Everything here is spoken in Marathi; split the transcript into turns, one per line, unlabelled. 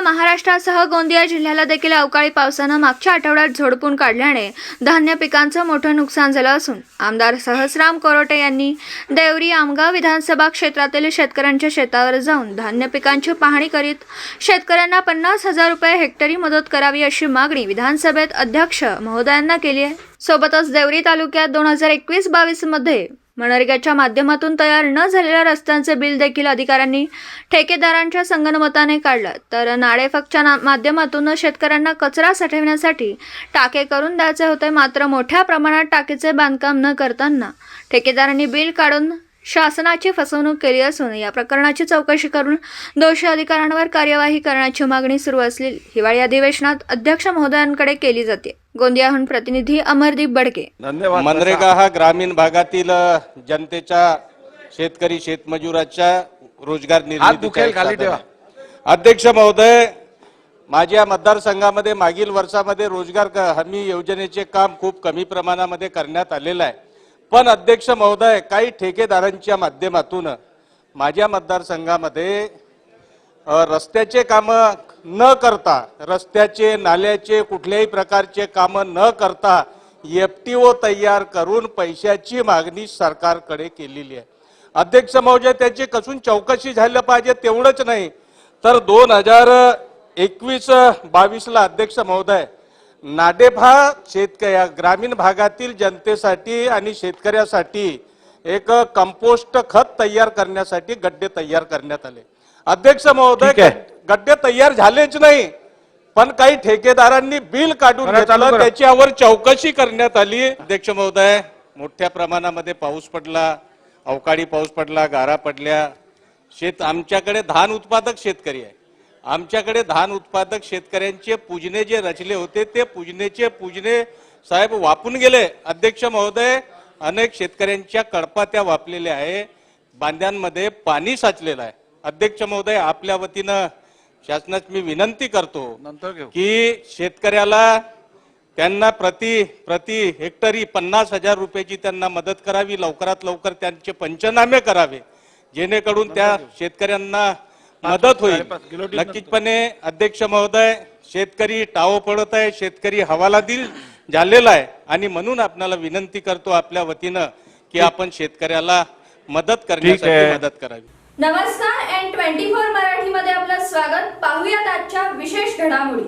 महाराष्ट्रासह गोंदिया जिल्ह्याला देखील अवकाळी पावसानं मागच्या आठवड्यात झोडपून काढल्याने धान्य पिकांचं मोठं नुकसान झालं असून आमदार सहस्राम कोरोटे यांनी देवरी आमगाव विधानसभा क्षेत्रातील शेतकऱ्यांच्या शेतावर जाऊन धान्य पिकांची पाहणी करीत शेतकऱ्यांना 50,000 रुपये हेक्टरी मदत करावी अशी मागणी विधानसभेत अध्यक्ष महोदयांना केली आहे। सोबतच देवरी तालुक्यात 2021-22 मध्ये मनरेगाच्या माध्यमातून तयार न झालेल्या रस्त्यांचे बिल देखील अधिकाऱ्यांनी ठेकेदारांच्या संगनमताने काढलं, तर नाडेफकच्या माध्यमातून शेतकऱ्यांना कचरा साठवण्यासाठी टाके करून द्यायचे होते। मात्र मोठ्या प्रमाणात टाकीचे बांधकाम न करताना ठेकेदारांनी बिल काढून शासनाची फसवणूक केली असून या प्रकरणाची चौकशी करून दोषी अधिकाऱ्यांवर कार्यवाही करण्याची मागणी सुरू असलेली हिवाळी अधिवेशनात अध्यक्ष महोदयांकडे केली जाते। गोंदियाहून प्रतिनिधी अमरदीप बडके।
धन्यवाद। मनरेगा हा ग्रामीण भागातील जनतेच्या शेतकरी शेतमजुराच्या रोजगार निर्मितीचा अध्यक्ष महोदय, माझ्या मतदारसंघामध्ये मागील वर्षामध्ये रोजगार हमी योजनेचे काम खूप कमी प्रमाणामध्ये करण्यात आलेलं आहे। पण अध्यक्ष महोदय, काही ठेकेदारांच्या माध्यमातून माझ्या मतदारसंघामध्ये रस्त्याचे काम न करता, रस्त्याचे नाल्याचे कुठल्याही प्रकारचे काम न करता FTO तयार करून पैशाची मागणी सरकारकडे केलेली आहे। अध्यक्ष महोदय, त्याची कसून चौकशी झाली पाहिजे। तेवढंच नाही तर 2021-22 ला अध्यक्ष महोदय, नाडेप हा ग्रामीण भागातील जनतेसाठी आणि शेतकऱ्यासाठी एक कंपोस्ट खत तयार करण्यासाठी गड्डे तयार करण्यात आले। अध्यक्ष महोदय, गड्डे तयार झालेच नाही, पण काही ठेकेदारांनी बिल काढून घेतलं, त्याच्यावर चौकशी करण्यात आली। अध्यक्ष महोदय, मोठ्या प्रमाणामध्ये पाऊस पडला, अवकाळी पाऊस पडला, गारा पडल्या। आमच्याकडे धान उत्पादक शेतकरी आहे। आमच्याकडे धान उत्पादक शेतकऱ्यांचे पूजने जे रचले होते ते पूजने साहेब वापून गेले। अध्यक्ष महोदय, अनेक शेतकऱ्यांच्या कळपा त्या वापलेल्या आहे, बांध्यांमध्ये पाणी साचलेलं आहे। अध्यक्ष महोदय, आपल्या वतीनं शासनास मी विनंती करतो की शेतकऱ्याला त्यांना प्रति हेक्टरी 50,000 रुपयाची त्यांना मदत करावी, लवकरात लवकर त्यांचे पंचनामे करावे, जेणेकरून त्या शेतकऱ्यांना मदत होईल। नक्कीचपणे अध्यक्ष महोदय, शेतकरी टाव पडत आहे, शेतकरी हवालदिल झालेला आहे आणि म्हणून आपल्याला विनंती करतो आपल्या वतीनं की आपण शेतकऱ्याला मदत करण्यासाठी मदत करावी।
नमस्कार, N24 मराठीमध्ये आपलं स्वागत। पाहूयात आजच्या विशेष घडामोडी।